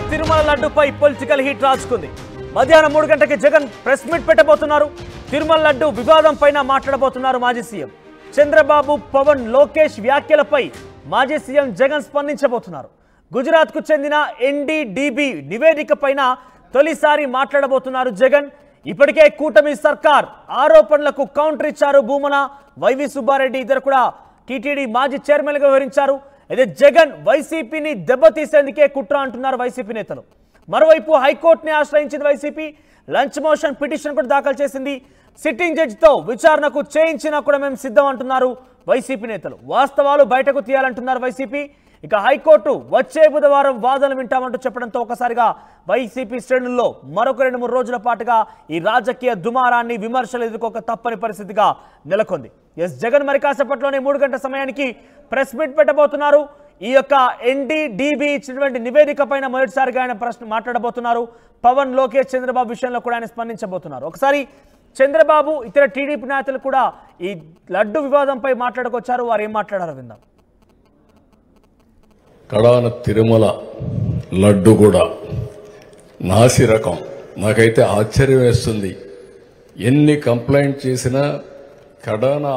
తిరుమల లడ్డుపై political heat రాజుకుంది. మధ్యాహ్నం 3 గంటలకు జగన్ ప్రెస్ మీట్ పెట్టబోతున్నారు. తిరుమల లడ్డు వివాదం పైన మాట్లాడబోతున్నారు మాజీ సీఎం చంద్రబాబు. పవన్ లోకేష్ వ్యాఖ్యలపై మాజీ సీఎం జగన్ స్పందించబోతున్నారు. గుజరాత్ కు చెందిన ఎన్డీడీబీ నివేదిక పైన తొలిసారి మాట్లాడబోతున్నారు జగన్. ఇప్పటికే కూటమి సర్కార్ ఆరోపణలకు కౌంటర్ ఇచ్చారు భూమన, వైవి సుబ్బారెడ్డి ఇద్దరు కూడా టీటీడీ మాజీ చైర్మన్ గా వివరించారు. అయితే జగన్ వైసీపీని దెబ్బతీసేందుకే కుట్ర అంటున్నారు వైసీపీ నేతలు. మరోవైపు హైకోర్టుని ఆశ్రయించింది వైసీపీ. లంచ్ మోషన్ పిటిషన్ కూడా దాఖలు చేసింది. సిట్టింగ్ జడ్జితో విచారణకు చేయించినా కూడా మేము సిద్ధం అంటున్నారు వైసీపీ నేతలు. వాస్తవాలు బయటకు తీయాలంటున్నారు వైసీపీ. ఇక హైకోర్టు వచ్చే బుధవారం వాదనలు వింటామంటూ చెప్పడంతో ఒకసారిగా వైసీపీ శ్రేణుల్లో మరొక 2-3 రోజుల పాటుగా ఈ రాజకీయ దుమారాన్ని విమర్శలు ఎదుర్కోక తప్పని పరిస్థితిగా నెలకొంది. జగన్ మరి కాసేపట్లోనే 3 గంటల సమయానికి ప్రెస్ మీట్ పెట్టబోతున్నారు. ఈ యొక్క ఎన్డీడీబీ ఇచ్చినటువంటి నివేదిక పైన మొదటిసారిగా ఆయన ప్రశ్న మాట్లాడబోతున్నారు. పవన్, లోకేష్, చంద్రబాబు విషయంలో కూడా ఆయన స్పందించబోతున్నారు. ఒకసారి చంద్రబాబు, ఇతర టీడీపీ నేతలు కూడా ఈ లడ్డు వివాదంపై మాట్లాడుకొచ్చారు. వారు ఏం మాట్లాడారో విందాం. కడాన తిరుమల లడ్డు కూడా నాసి రకం. నాకైతే ఆశ్చర్యం వేస్తుంది. ఎన్ని కంప్లైంట్ చేసినా కడాన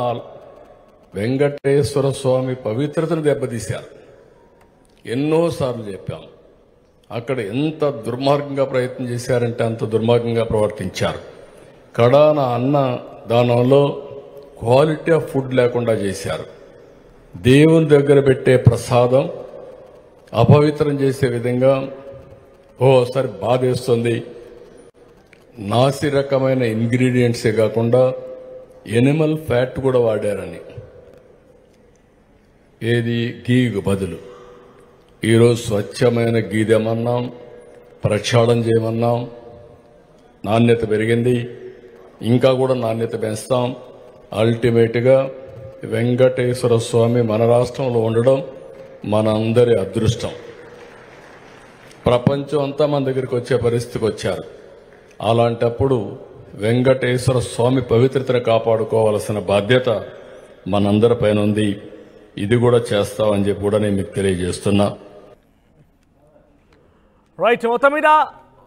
వెంకటేశ్వర స్వామి పవిత్రతను దెబ్బతీశారు. ఎన్నోసార్లు చెప్పాం. అక్కడ ఎంత దుర్మార్గంగా ప్రయత్నం చేశారంటే అంత దుర్మార్గంగా ప్రవర్తించారు. కడాన అన్న దానంలో క్వాలిటీ ఆఫ్ ఫుడ్ లేకుండా చేశారు. దేవుని దగ్గర పెట్టే ప్రసాదం అపవిత్రం చేసే విధంగా ఓసారి బాధేస్తుంది. నాసి రకమైన ఇంగ్రీడియంట్సే కాకుండా ఎనిమల్ ఫ్యాట్ కూడా వాడారని, ఏది గీకు బదులు. ఈరోజు స్వచ్ఛమైన గీ తెమన్నాం, ప్రక్షాళన చేయమన్నాం. నాణ్యత పెరిగింది, ఇంకా కూడా నాణ్యత పెంచుతాం. అల్టిమేట్గా వెంకటేశ్వర స్వామి మన రాష్ట్రంలో ఉండడం మన అందరి అదృష్టం. ప్రపంచం అంతా మన దగ్గరికి వచ్చే పరిస్థితికి వచ్చారు. అలాంటప్పుడు వెంకటేశ్వర స్వామి పవిత్రతను కాపాడుకోవాల్సిన బాధ్యత మనందరి పైన ఉంది. ఇది కూడా చేస్తామని చెప్పి కూడా నేను మీకు తెలియజేస్తున్నా. రైట్. మొత్తం మీద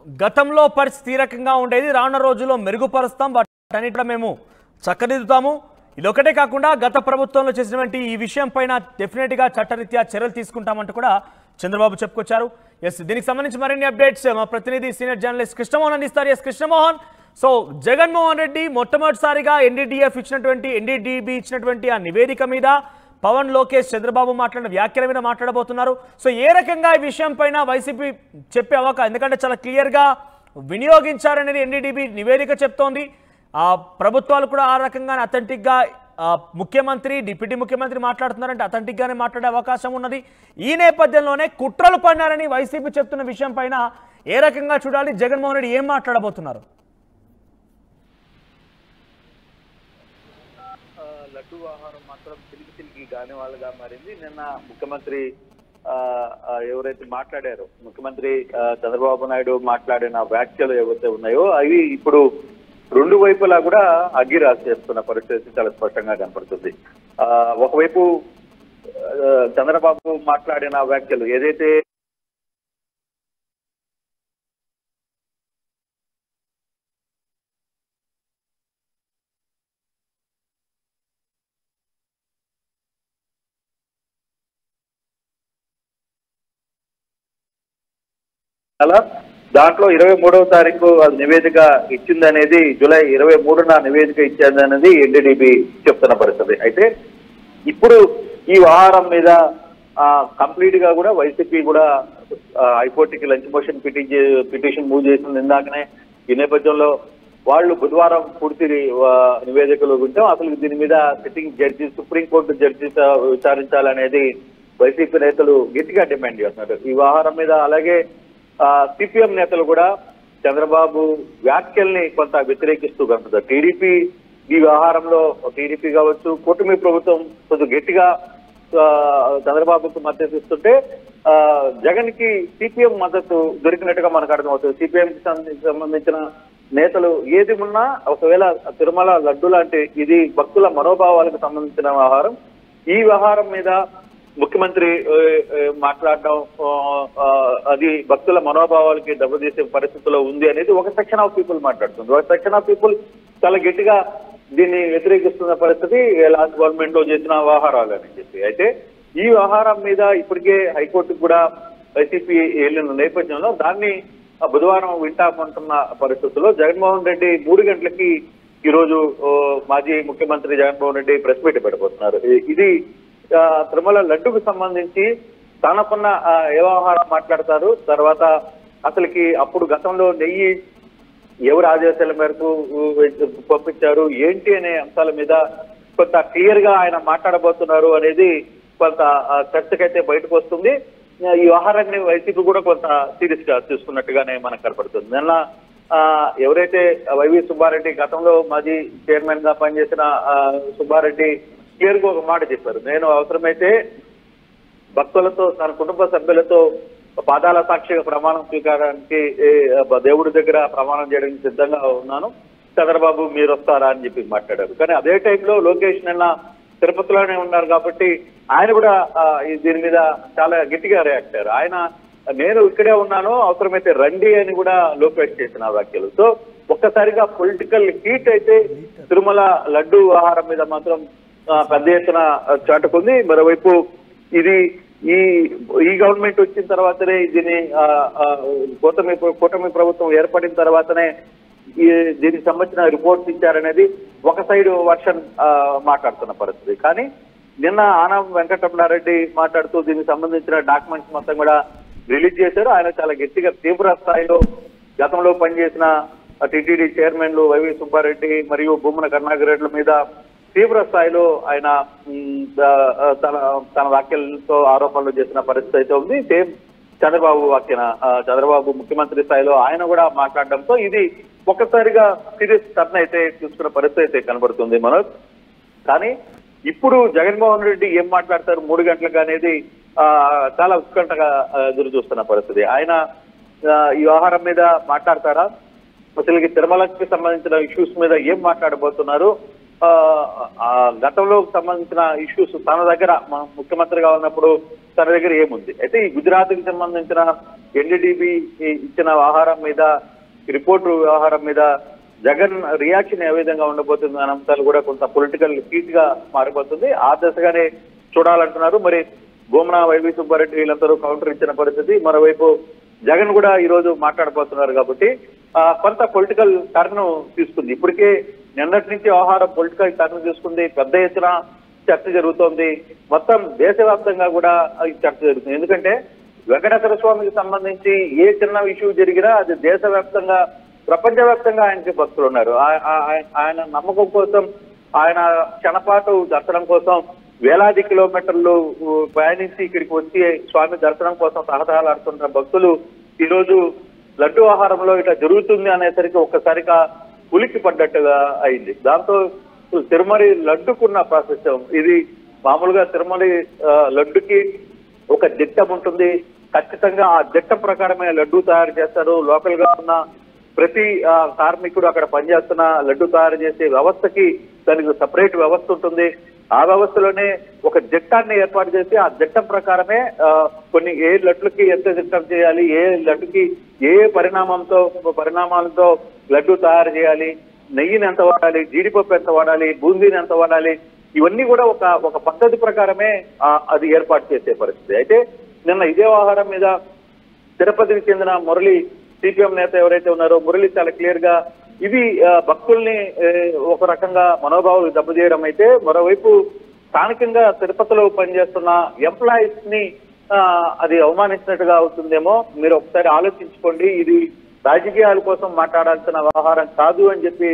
గతంలో పరిస్థితి ఈ రకంగా ఉండేది, రానున్న రోజుల్లో మెరుగుపరుస్తాం, వాటన్నిటిలో మేము చక్కదిద్దుతాము. ఇది ఒకటే కాకుండా గత ప్రభుత్వంలో చేసినటువంటి ఈ విషయం పైన డెఫినెట్గా చట్టరీత్యా చర్యలు తీసుకుంటామంటూ కూడా చంద్రబాబు చెప్పుకొచ్చారు. దీనికి సంబంధించి మరిన్ని అప్డేట్స్ మా ప్రతినిధి సీనియర్ జర్నలిస్ట్ కృష్ణమోహన్ అందిస్తారు. కృష్ణమోహన్, సో జగన్మోహన్ రెడ్డి మొట్టమొదటిసారిగా ఎన్డీడీబీ ఇచ్చినటువంటి ఆ నివేదిక మీద పవన్, లోకేష్, చంద్రబాబు మాట్లాడిన వ్యాఖ్యల మీద మాట్లాడబోతున్నారు. సో ఏ రకంగా ఈ విషయం పైన వైసీపీ చెప్పే అవకాశం, ఎందుకంటే చాలా క్లియర్గా వినియోగించారనేది ఎన్డీడీబీ నివేదిక చెప్తోంది. ఆ ప్రభుత్వాలు కూడా ఆ రకంగానే అథెంటిక్గా ముఖ్యమంత్రి, డిప్యూటీ ముఖ్యమంత్రి మాట్లాడుతున్నారంటే అథెంటిక్గానే మాట్లాడే అవకాశం ఉన్నది. ఈ నేపథ్యంలోనే కుట్రలు పన్నారని వైసీపీ చెప్తున్న విషయం పైన ఏ రకంగా చూడాలి? జగన్మోహన్ రెడ్డి ఏం మాట్లాడబోతున్నారు? లడ్డు ఆహారం మాత్రం తిరిగి గాని వాళ్ళగా మారింది. నిన్న ముఖ్యమంత్రి ఎవరైతే మాట్లాడారో, ముఖ్యమంత్రి చంద్రబాబు నాయుడు మాట్లాడిన వ్యాఖ్యలు ఏవైతే ఉన్నాయో అవి ఇప్పుడు రెండు వైపులా కూడా అగ్గి రాసేస్తున్న పరిస్థితి చాలా స్పష్టంగా కనపడుతుంది. ఒకవైపు చంద్రబాబు మాట్లాడిన వ్యాఖ్యలు ఏదైతే అలా దాంట్లో 23వ తారీఖు అది నివేదిక ఇచ్చిందనేది, జూలై 23న నివేదిక ఇచ్చిందనేది ఎన్డీడీబీ చెప్తున్న పరిస్థితి. అయితే ఇప్పుడు ఈ వ్యవహారం మీద కంప్లీట్ గా కూడా వైసీపీ కూడా హైకోర్టుకి లంచ్ మోషన్ పిటిషన్ మూవ్ చేసింది ఇందాకనే. ఈ నేపథ్యంలో వాళ్ళు బుధవారం పూర్తి నివేదికలు వింటాం. అసలు దీని మీద సిట్టింగ్ జడ్జి, సుప్రీంకోర్టు జడ్జి విచారించాలనేది వైసీపీ నేతలు గట్టిగా డిమాండ్ చేస్తున్నారు ఈ వ్యవహారం మీద. అలాగే సిపిఎం నేతలు కూడా చంద్రబాబు వ్యాఖ్యల్ని కొంత వ్యతిరేకిస్తూ కనుక టీడీపీ ఈ వ్యవహారంలో, టీడీపీ కావచ్చు, కూటమి ప్రభుత్వం కొంచెం గట్టిగా చంద్రబాబుకు మద్దతు ఇస్తుంటే జగన్ కి సిపిఎం మద్దతు దొరికినట్టుగా మనకు అర్థమవుతుంది. సిపిఎం కి సంబంధించిన నేతలు ఏది ఉన్నా, ఒకవేళ తిరుమల లడ్డు లాంటి ఇది భక్తుల మనోభావాలకు సంబంధించిన వ్యవహారం, ఈ వ్యవహారం మీద ముఖ్యమంత్రి మాట్లాడడం అది భక్తుల మనోభావాలకి దెబ్బతీసే పరిస్థితిలో ఉంది అనేది ఒక సెక్షన్ ఆఫ్ పీపుల్ మాట్లాడుతుంది. ఒక సెక్షన్ ఆఫ్ పీపుల్ చాలా గట్టిగా దీన్ని వ్యతిరేకిస్తున్న పరిస్థితి లాస్ట్ గవర్నమెంట్ లో చేసిన వ్యవహారాలు అని చెప్పి. అయితే ఈ వ్యవహారం మీద ఇప్పటికే హైకోర్టుకు కూడా వైసీపీ వెళ్ళిన నేపథ్యంలో దాన్ని బుధవారం వింటామంటున్న పరిస్థితుల్లో జగన్మోహన్ రెడ్డి 3 గంటలకి ఈ రోజు మాజీ ముఖ్యమంత్రి జగన్మోహన్ రెడ్డి ప్రెస్ మీట్ పెట్టబోతున్నారు. ఇది తిరుమల లడ్డుకు సంబంధించి తనకున్న వ్యవహారం మాట్లాడతారు. తర్వాత అసలుకి అప్పుడు గతంలో నెయ్యి ఎవరు ఆదేశాల మేరకు పంపించారు ఏంటి అనే అంశాల మీద కొంత క్లియర్ గా ఆయన మాట్లాడబోతున్నారు అనేది కొంత చర్చకైతే బయటకు వస్తుంది. ఈ వ్యవహారాన్ని వైసీపీ కూడా కొంత సీరియస్ గా తీసుకున్నట్టుగానే మనకు కనపడుతుంది. నిన్న ఎవరైతే వైవి సుబ్బారెడ్డి గతంలో మాజీ చైర్మన్ గా పనిచేసిన సుబ్బారెడ్డి క్లియర్ గా ఒక మాట చెప్పారు. నేను అవసరమైతే భక్తులతో తన కుటుంబ సభ్యులతో పాదాల సాక్షిగా ప్రమాణం స్వీకారానికి దేవుడి దగ్గర ప్రమాణం చేయడానికి సిద్ధంగా ఉన్నాను, చంద్రబాబు మీరు వస్తారా అని చెప్పి మాట్లాడారు. కానీ అదే టైంలో లోకేష్ నిన్న తిరుపతిలోనే ఉన్నారు కాబట్టి ఆయన కూడా దీని మీద చాలా గట్టిగా రియాక్ట్ అయ్యారు. ఆయన నేను ఇక్కడే ఉన్నాను అవసరమైతే రండి అని కూడా లోకేష్ చేసిన వ్యాఖ్యలు. సో ఒక్కసారిగా పొలిటికల్ హీట్ అయితే తిరుమల లడ్డు ఆహారం మీద మాత్రం పెద్ద ఎత్తున చాటుకుంది. మరోవైపు ఇది ఈ గవర్నమెంట్ వచ్చిన తర్వాతనే దీన్ని కూటమి ప్రభుత్వం ఏర్పడిన తర్వాతనే దీనికి సంబంధించిన రిపోర్ట్స్ ఇచ్చారనేది ఒక సైడ్ వర్షన్ మాట్లాడుతున్న పరిస్థితి. కానీ నిన్న ఆనం వెంకటరమణారెడ్డి మాట్లాడుతూ దీనికి సంబంధించిన డాక్యుమెంట్స్ మొత్తం కూడా రిలీజ్ చేశారు. ఆయన చాలా గట్టిగా తీవ్ర స్థాయిలో గతంలో పనిచేసిన టీటీడీ చైర్మన్లు వైవి సుబ్బారెడ్డి మరియు భూమన కరుణాకర్ రెడ్డి మీద తీవ్ర స్థాయిలో ఆయన తన వ్యాఖ్యలతో ఆరోపణలు చేసిన పరిస్థితి అయితే ఉంది. సేమ్ చంద్రబాబు వ్యాఖ్యన చంద్రబాబు ముఖ్యమంత్రి స్థాయిలో ఆయన కూడా మాట్లాడడంతో ఇది ఒక్కసారిగా సీరియస్ టర్న్ అయితే చూసుకున్న పరిస్థితి అయితే కనబడుతుంది మనోజ్. కానీ ఇప్పుడు జగన్మోహన్ రెడ్డి ఏం మాట్లాడతారు 3 గంటలకు అనేది చాలా ఉత్కంఠగా ఎదురు చూస్తున్న పరిస్థితి. ఆయన ఈ వ్యవహారం మీద మాట్లాడతారా, అసలు తిరుమలకి సంబంధించిన ఇష్యూస్ మీద ఏం మాట్లాడబోతున్నారు, గతంలో సంబంధించిన ఇష్యూస్ తన దగ్గర ముఖ్యమంత్రిగా ఉన్నప్పుడు తన దగ్గర ఏముంది, అయితే ఈ గుజరాత్ కి సంబంధించిన ఎన్డీడీబీ ఇచ్చిన వ్యవహారం మీద రిపోర్టు వ్యవహారం మీద జగన్ రియాక్షన్ ఏ విధంగా ఉండబోతుంది అనే అంశాలు కూడా కొంత పొలిటికల్ హీట్ గా మారిపోతుంది. ఆ దశగానే చూడాలంటున్నారు. మరి భూమన వైవి సుబ్బారెడ్డి వీళ్ళందరూ కౌంటర్ ఇచ్చిన పరిస్థితి. మరోవైపు జగన్ కూడా ఈ రోజు మాట్లాడబోతున్నారు కాబట్టి కొంత పొలిటికల్ టర్న్ తీసుకుంది. ఇప్పటికే నిన్నటి నుంచి వ్యవహారం పొలిటికల్ టర్న్ తీసుకుంది. పెద్ద ఎత్తున చర్చ జరుగుతోంది. మొత్తం దేశవ్యాప్తంగా కూడా ఈ చర్చ జరుగుతుంది. ఎందుకంటే వెంకటేశ్వర స్వామికి సంబంధించి ఏ చిన్న ఇష్యూ జరిగినా అది దేశవ్యాప్తంగా ప్రపంచవ్యాప్తంగా ఆయనకి భక్తులు ఉన్నారు. ఆయన నమ్మకం కోసం ఆయన క్షణపాటు దర్శనం కోసం వేలాది కిలోమీటర్లు ప్రయాణించి ఇక్కడికి వచ్చి స్వామి దర్శనం కోసం తహతహలాడుతున్న భక్తులు ఈ రోజు లడ్డు ఆహారంలో ఇట్లా జరుగుతుంది అనేసరికి ఒక్కసారిగా ఉలిక్కి పడ్డట్టుగా అయింది. దాంతో తిరుమల లడ్డుకున్న ప్రాశస్త్యం ఇది మామూలుగా తిరుమల లడ్డుకి ఒక దిట్టం ఉంటుంది. ఖచ్చితంగా ఆ దిట్టం ప్రకారమే లడ్డు తయారు చేస్తారు. లోకల్ గా ఉన్న ప్రతి కార్మికుడు అక్కడ పనిచేస్తున్న లడ్డు తయారు చేసే వ్యవస్థకి దానికి సపరేట్ వ్యవస్థ ఉంటుంది. ఆ వ్యవస్థలోనే ఒక దిట్టాన్ని ఏర్పాటు చేసి ఆ దిట్టం ప్రకారమే కొన్ని ఏ లడ్డుకి ఎంత దిట్టం చేయాలి, ఏ లడ్డుకి ఏ పరిణామాలతో లడ్డు తయారు చేయాలి, నెయ్యిని ఎంత వాడాలి, జీడిపప్పు ఎంత వాడాలి, బూందీని ఎంత వాడాలి, ఇవన్నీ కూడా ఒక పద్ధతి ప్రకారమే అది ఏర్పాటు చేసే పరిస్థితి. అయితే నిన్న ఇదే వ్యవహారం మీద తిరుపతికి చెందిన మురళి సిపిఎం నేత ఎవరైతే ఉన్నారో మురళి చాలా క్లియర్ గా ఇది భక్తుల్ని ఒక రకంగా మనోభావాలు దెబ్బతీయడం అయితే, మరోవైపు స్థానికంగా తిరుపతిలో పనిచేస్తున్న ఎంప్లాయీస్ ని అది అవమానించినట్టుగా అవుతుందేమో, మీరు ఒకసారి ఆలోచించుకోండి, ఇది రాజకీయాల కోసం మాట్లాడాల్సిన వ్యవహారం కాదు అని చెప్పి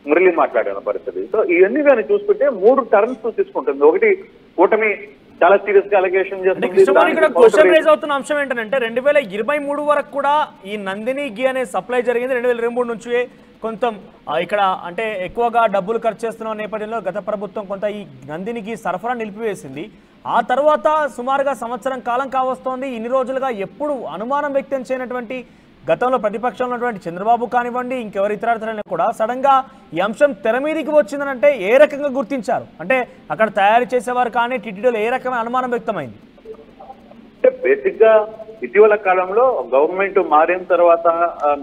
మురళి మాట్లాడిన పరిస్థితి. సో ఇవన్నీ కానీ చూసుకుంటే 3 టర్న్స్ తీసుకుంటుంది. ఒకటి కూటమి చాలా సీరియస్ గా అలిగేషన్ చేస్తుంది. క్వశ్చన్ రైజ్ అవుతున్న అంశం ఏంటంటే 2023 వరకు కూడా ఈ నందిని ఘీ అనే సప్లై జరిగింది. 2023 నుంచి కొంత ఇక్కడ అంటే ఎక్కువగా డబ్బులు ఖర్చు చేస్తున్న నేపథ్యంలో గత ప్రభుత్వం కొంత ఈ నందిని ఘీ సరఫరా నిలిపివేసింది. ఆ తర్వాత సుమారుగా సంవత్సరం కాలం కావస్తోంది. ఇన్ని రోజులుగా ఎప్పుడు అనుమానం వ్యక్తం చేయనటువంటి గతంలో ప్రతిపక్షంలో ఉన్నటువంటి చంద్రబాబు కానివ్వండి ఇంకెవరి ఇతరులను కూడా సడన్ గా ఈ అంశం తెర మీదకి వచ్చిందనంటే ఏ రకంగా గుర్తించారు? అంటే అక్కడ తయారు చేసేవారు కానీ టీటీడీలో ఏ రకమైన అనుమానం వ్యక్తమైంది? బేసిక్ గా ఇటీవల కాలంలో గవర్నమెంట్ మారిన తర్వాత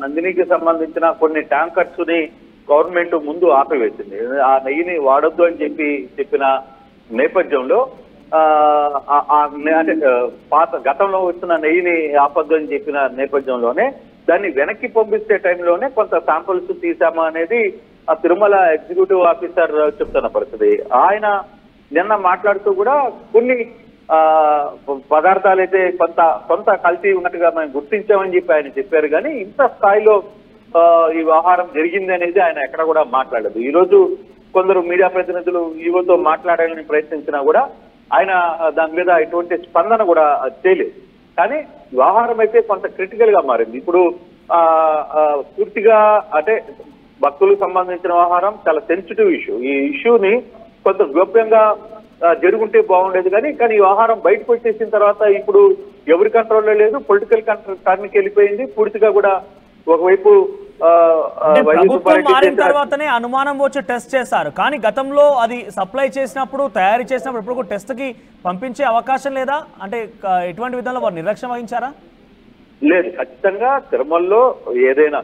నందినికి సంబంధించిన కొన్ని ట్యాంకర్స్ ని గవర్నమెంట్ ముందు ఆపివేసింది. ఆ నెయ్యిని వాడొద్దు అని చెప్పిన నేపథ్యంలో అంటే పాత గతంలో వచ్చిన నెయ్యిని ఆపొద్దు అని చెప్పిన నేపథ్యంలోనే దాన్ని వెనక్కి పంపిస్తే టైంలోనే కొంత శాంపుల్స్ తీసామా అనేది ఆ తిరుమల ఎగ్జిక్యూటివ్ ఆఫీసర్ చెప్తున్న పరిస్థితి. ఆయన నిన్న మాట్లాడుతూ కూడా కొన్ని పదార్థాలు అయితే కొంత కల్తీ ఉన్నట్టుగా మేము గుర్తించామని చెప్పి ఆయన చెప్పారు. కానీ ఇంత స్థాయిలో ఈ వ్యవహారం జరిగింది అనేది ఆయన ఎక్కడ కూడా మాట్లాడలేదు. ఈ రోజు కొందరు మీడియా ప్రతినిధులు ఈవోతో మాట్లాడాలని ప్రయత్నించినా కూడా ఆయన దాని మీద ఎటువంటి స్పందన కూడా చేయలేదు. కానీ వ్యవహారం అయితే కొంత క్రిటికల్ గా మారింది. ఇప్పుడు పూర్తిగా అంటే భక్తులకు సంబంధించిన వ్యవహారం చాలా సెన్సిటివ్ ఇష్యూ. ఈ ఇష్యూని కొంత గోప్యంగా జరుగుంటే బాగుండేది. కానీ ఈ వ్యవహారం బయటకు వచ్చేసిన తర్వాత ఇప్పుడు ఎవరి కంట్రోల్లో లేదు, పొలిటికల్ టర్న్కి వెళ్ళిపోయింది పూర్తిగా కూడా. ఒకవైపు ప్రభుత్వం మారిన తర్వాతనే అనుమానం వచ్చి టెస్ట్ చేశారు. కానీ గతంలో అది సప్లై చేసినప్పుడు తయారు చేసినప్పుడు ఇప్పుడు టెస్ట్ కి పంపించే అవకాశం లేదా? అంటే ఎటువంటి విధంగా వారు నిర్లక్ష్యం వహించారా? లేదు, ఖచ్చితంగా తిరుమలలో ఏదైనా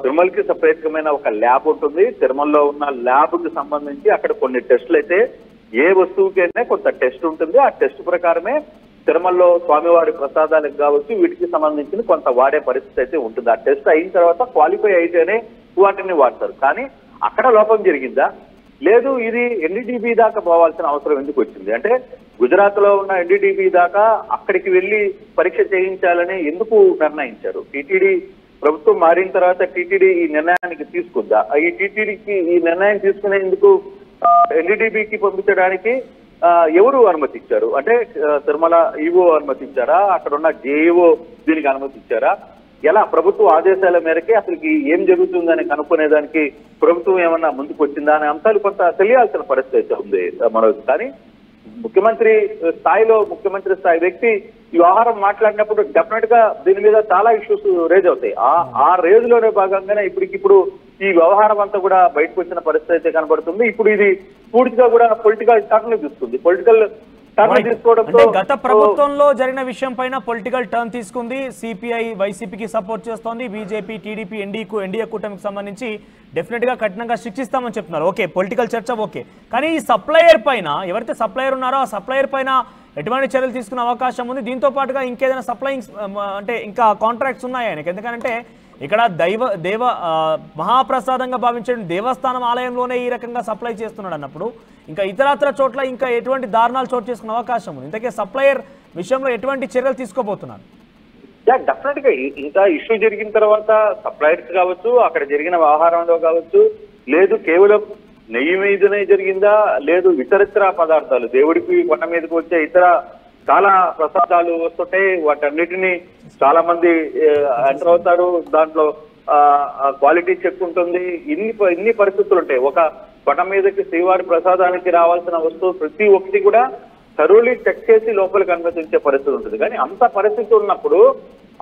తిరుమలకి ప్రత్యేకమైన ఒక ల్యాబ్ ఉంటుంది. తిరుమలలో ఉన్న ల్యాబ్ కి సంబంధించి అక్కడ కొన్ని టెస్టులు అయితే ఏ వస్తువుకైనా కొంత టెస్ట్ ఉంటుంది. ఆ టెస్ట్ ప్రకారమే తిరుమలలో స్వామివారి ప్రసాదాలకు కావచ్చు వీటికి సంబంధించిన కొంత వాడే పరిస్థితి అయితే ఉంటుంది. ఆ టెస్ట్ అయిన తర్వాత క్వాలిఫై అయితేనే వాటిని వాడతారు. కానీ అక్కడ లోపం జరిగిందా? లేదు. ఇది ఎన్డీడీబీ దాకా పోవాల్సిన అవసరం ఎందుకు వచ్చింది అంటే గుజరాత్ లో ఉన్న ఎన్డీడీబీ దాకా అక్కడికి వెళ్లి పరీక్ష చేయించాలని ఎందుకు నిర్ణయించారు? టీటీడీ ప్రభుత్వం మారిన తర్వాత టీటీడీ ఈ నిర్ణయానికి తీసుకుందా? ఈ టీటీడీకి ఈ నిర్ణయం తీసుకునేందుకు ఎన్డీడీబీకి పంపించడానికి ఎవరు అనుమతి ఇచ్చారు? అంటే తిరుమల ఈవో అనుమతి ఇచ్చారా? అక్కడ ఉన్న జేఈఓ దీనికి అనుమతి ఇచ్చారా? ఎలా ప్రభుత్వ ఆదేశాల మేరకే అసలుకి ఏం జరుగుతుందని కనుక్కునేదానికి ప్రభుత్వం ఏమన్నా ముందుకు వచ్చిందా అనే అంశాలు కొంత తెలియాల్సిన పరిస్థితి ఉంది మనోజ్. కానీ ముఖ్యమంత్రి స్థాయి వ్యక్తి ఈ వ్యవహారం మాట్లాడినప్పుడు డెఫినెట్ గా దీని మీద చాలా ఇష్యూస్ రేజ్ అవుతాయి. ఆ రేజ్ లోనే భాగంగానే ఇప్పటికిప్పుడు ఈ వ్యవహారం అంతా కూడా బయటకు వచ్చిన పరిస్థితి అయితే కనబడుతుంది. ఇప్పుడు ఇది పూర్తిగా కూడా పొలిటికల్ టర్న్ తీసుకుంది. పొలిటికల్ టర్న్ తీసుకోవడంతో గత ప్రభుత్వంలో జరిగిన విషయం పైన పొలిటికల్ టర్న్ తీసుకుంది. సిపిఐ వైసీపీకి సపోర్ట్ చేస్తోంది. బీజేపీ, టీడీపీ, ఎన్డీఏ కూటమికి సంబంధించి డెఫినెట్ గా కఠినంగా శిక్షిస్తామని చెప్తున్నారు. ఓకే, పొలిటికల్ చర్చ ఓకే. కానీ ఈ సప్లయర్ పైన ఎవరైతే సప్లయర్ ఉన్నారో ఆ సప్లయర్ పైన ఎటువంటి చర్యలు తీసుకునే అవకాశం ఉంది? దీంతో పాటుగా ఇంకేదైనా సప్లయింగ్ అంటే ఇంకా కాంట్రాక్ట్స్ ఉన్నాయా ఆయనకి? ఎందుకంటే ఇక్కడ మహాప్రసాదంగా భావించే దేవస్థానం ఆలయంలోనే ఈ రకంగా సప్లై చేస్తున్నాడు అన్నప్పుడు ఇంకా ఇతరత్ర చోట్ల ఇంకా ఎటువంటి దారుణాలు చోటు చేసుకునే అవకాశం ఉంది? ఇంతకే సప్లయర్ విషయంలో ఎటువంటి చర్యలు తీసుకోబోతున్నారు? డెఫినెట్ గా ఇంకా ఇష్యూ జరిగిన తర్వాత సప్లయర్స్ కావచ్చు, అక్కడ జరిగిన వ్యవహారంలో కావచ్చు, లేదు కేవలం నెయ్యి మీదనే జరిగిందా, లేదు ఇతరితర పదార్థాలు దేవుడికి కొండ మీదకి వచ్చే ఇతర చాలా ప్రసాదాలు వస్తుంటాయి. వాటన్నిటినీ చాలా మంది ఎంటర్ అవుతారు. దాంట్లో క్వాలిటీ చెక్ ఉంటుంది. ఇన్ని పరిస్థితులు ఉంటాయి. ఒక కొండ మీదకి శ్రీవారి ప్రసాదానికి రావాల్సిన వస్తువు ప్రతి ఒక్కటి కూడా థరోలీ చెక్ చేసి లోపలికి అనుమతించే పరిస్థితి ఉంటుంది. కానీ అంత పరిస్థితి ఉన్నప్పుడు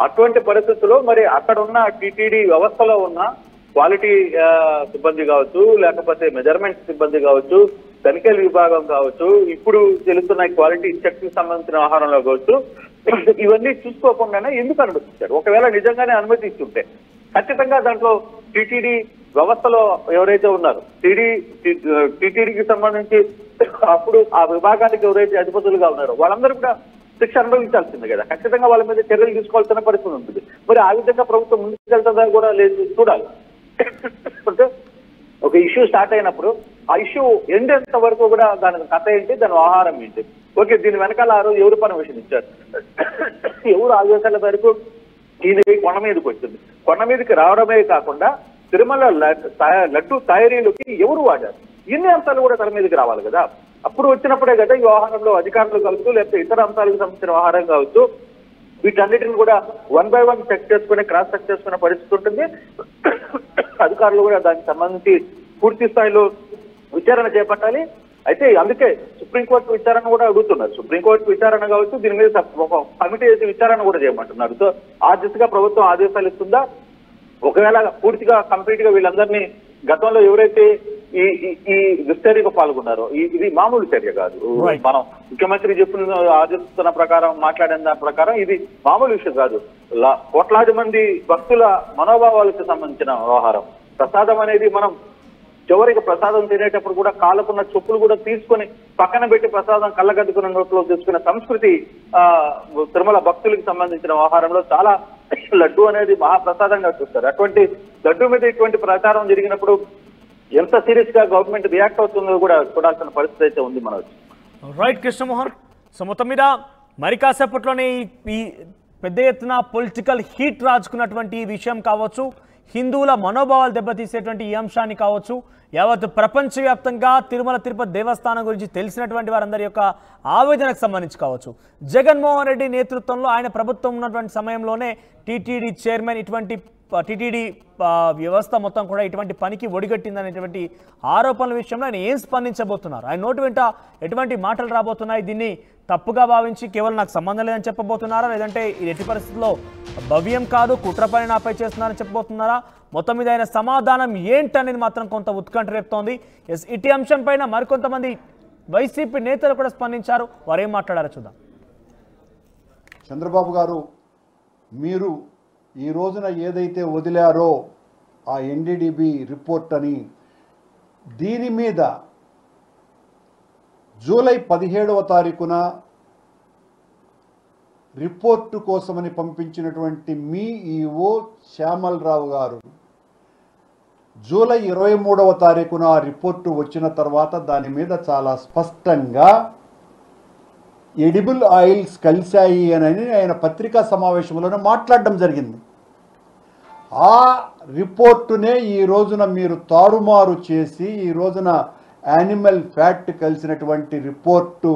అటువంటి పరిస్థితుల్లో మరి అక్కడ ఉన్న టీటీడీ వ్యవస్థలో ఉన్న క్వాలిటీ సిబ్బంది కావచ్చు, లేకపోతే మెజర్మెంట్ సిబ్బంది కావచ్చు, తనిఖీల విభాగం కావచ్చు, ఇప్పుడు తెలుస్తున్న క్వాలిటీ చెక్ కి సంబంధించిన ఆహారంలో కావచ్చు, ఇవన్నీ చూసుకోకుండానే ఎందుకు అనుమతించారు? ఒకవేళ నిజంగానే అనుమతి ఇస్తుంటే ఖచ్చితంగా దాంట్లో టీటీడీ వ్యవస్థలో ఎవరైతే ఉన్నారో టీటీడీకి సంబంధించి అప్పుడు ఆ విభాగానికి ఎవరైతే అధిపతులుగా ఉన్నారో వాళ్ళందరూ కూడా శిక్ష అనుభవించాల్సింది కదా. ఖచ్చితంగా వాళ్ళ మీద చర్యలు తీసుకోవాల్సిన పరిస్థితి ఉంటుంది. మరి ఆ విధంగా ప్రభుత్వం ముందుకు వెళ్తుందా కూడా లేదు చూడాలి. అంటే ఒక ఇష్యూ స్టార్ట్ అయినప్పుడు ఆ ఇష్యూ ఎండేంత వరకు కూడా దాని కథ ఏంటి, దాని ఆహారం ఏంటి, ఓకే దీని వెనకాల ఎవరు పర్మిషన్ ఇచ్చారు, ఎవరు ఆదేశాల వరకు ఇది కొండ మీదకి వచ్చింది, కొండ మీదకి రావడమే కాకుండా తిరుమల లడ్డు తయారీలకి ఎవరు వాడారు, ఇన్ని అంశాలు కూడా తల మీదకి రావాలి కదా. అప్పుడు వచ్చినప్పుడే కదా ఈ వ్యవహారంలో అధికారులు కావచ్చు, లేకపోతే ఇతర అంశాలకు సంబంధించిన వ్యవహారం కావచ్చు, వీటన్నిటిని కూడా 1 by 1 చెక్ చేసుకుని క్రాస్ చెక్ చేసుకునే పరిస్థితి ఉంటుంది. అధికారులు కూడా దానికి సంబంధించి పూర్తి స్థాయిలో విచారణ చేపట్టాలి. అయితే అందుకే సుప్రీంకోర్టు విచారణ కూడా అడుగుతున్నారు. సుప్రీంకోర్టు విచారణ కావచ్చు, దీని మీద ఒక కమిటీ వేసి విచారణ కూడా చేయమంటున్నారు. సో ఆ దిశగా ప్రభుత్వం ఆదేశాలు ఇస్తుందా? ఒకవేళ పూర్తిగా కంప్లీట్ గా వీళ్ళందరినీ గతంలో ఎవరైతే ఈ ఈ దుశ్చర్యకు పాల్గొన్నారు. ఇది మామూలు చర్య కాదు. మనం ముఖ్యమంత్రి చెప్పిన ఆదేశిస్తున్న ప్రకారం మాట్లాడిన దాని ప్రకారం ఇది మామూలు విషయం కాదు. కోట్లాది మంది భక్తుల మనోభావాలకు సంబంధించిన వ్యవహారం. ప్రసాదం అనేది మనం చివరికి ప్రసాదం తినేటప్పుడు కూడా కాళ్ళకున్న చెప్పులు కూడా తీసుకొని పక్కన పెట్టి ప్రసాదం కళ్ళగద్దుకున్న నోట్లో తీసుకునే సంస్కృతి తిరుమల భక్తులకు సంబంధించిన వ్యవహారంలో చాలా లడ్డు అనేది మహాప్రసాదంగా చూస్తారు. అటువంటి లడ్డు మీద ఇటువంటి ప్రచారం జరిగినప్పుడు ఎంత సీరియస్ గా గవర్నమెంట్ రియాక్ట్ అవుతుందో కూడా చూడాల్సిన పరిస్థితి అయితే ఉంది మనకు. రైట్ కృష్ణమోహన్. సో మొత్తం మీద మరి కాసేపట్లోనే ఈ పెద్ద ఎత్తున పొలిటికల్ హీట్ రాజుకున్నటువంటి విషయం కావచ్చు, హిందువుల మనోభావాలు దెబ్బతీసేటువంటి ఈ అంశాన్ని కావచ్చు, యావత్ ప్రపంచవ్యాప్తంగా తిరుమల తిరుపతి దేవస్థానం గురించి తెలిసినటువంటి వారందరి యొక్క ఆవేదనకు సంబంధించి కావచ్చు, జగన్మోహన్ రెడ్డి నేతృత్వంలో ఆయన ప్రభుత్వం ఉన్నటువంటి సమయంలోనే టీటీడీ చైర్మన్ ఇటువంటి టీటీడీ వ్యవస్థ మొత్తం కూడా ఇటువంటి పనికి ఒడిగట్టిందనేటువంటి ఆరోపణల విషయంలో ఆయన ఏం స్పందించబోతున్నారు, ఆయన నోటి వెంట ఎటువంటి మాటలు రాబోతున్నాయి, దీన్ని తప్పుగా భావించి కేవలం నాకు సంబంధం లేదని చెప్పబోతున్నారా, లేదంటే ఇది ఎట్టి పరిస్థితుల్లో భవ్యం కాదు కుట్ర పని నాపై చేస్తున్నారని చెప్పబోతున్నారా, మొత్తం మీద ఆయన సమాధానం ఏంటనేది మాత్రం కొంత ఉత్కంఠ రేపుతోంది. ఎస్, ఇటీ అంశం పైన మరికొంతమంది వైసీపీ నేతలు కూడా స్పందించారు. వారు ఏం మాట్లాడారో చూద్దాం. చంద్రబాబు గారు, మీరు ఈ రోజున ఏదైతే వదిలారో ఆ ఎన్డీడీబీ రిపోర్ట్ అని, దీని మీద జూలై 17వ తారీఖున రిపోర్టు కోసమని పంపించినటువంటి మీ ఈఓ శ్యామలరావు గారు జూలై 23వ తారీఖున ఆ రిపోర్టు వచ్చిన తర్వాత దాని మీద చాలా స్పష్టంగా ఎడిబుల్ ఆయిల్స్ కలిశాయి అని ఆయన పత్రికా సమావేశంలోనే మాట్లాడడం జరిగింది. ఆ రిపోర్టునే ఈ రోజున మీరు తారుమారు చేసి ఈ రోజున యానిమల్ ఫ్యాట్ కలిసినటువంటి రిపోర్టు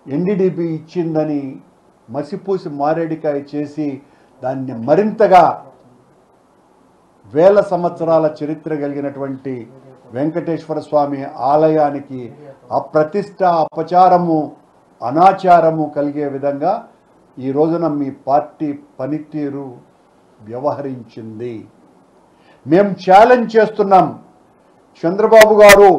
ఎన్డీడీబీ ఇచ్చిందని మసిపూసి మారేడికాయ చేసి దాన్ని మరింతగా వేల సంవత్సరాల చరిత్ర కలిగినటువంటి వెంకటేశ్వర స్వామి ఆలయానికి అప్రతిష్ట, అపచారము, అనాచారము కలిగే విధంగా ఈ రోజున మీ పార్టీ పనితీరు వ్యవహరించింది. మేము ఛాలెంజ్ చేస్తున్నాం. చంద్రబాబు గారు,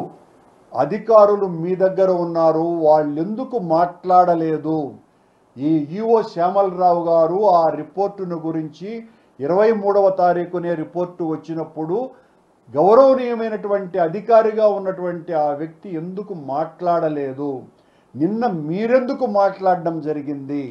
అధికారులు మీ దగ్గర ఉన్నారు, వాళ్ళెందుకు మాట్లాడలేదు? ఈ ఈఓ శ్యామలరావు గారు ఆ రిపోర్టును గురించి 23వ తారీఖునే రిపోర్టు వచ్చినప్పుడు గౌరవనీయమైనటువంటి అధికారిగా ఉన్నటువంటి ఆ వ్యక్తి ఎందుకు మాట్లాడలేదు? నిన్న మీరెందుకు మాట్లాడడం జరిగింది?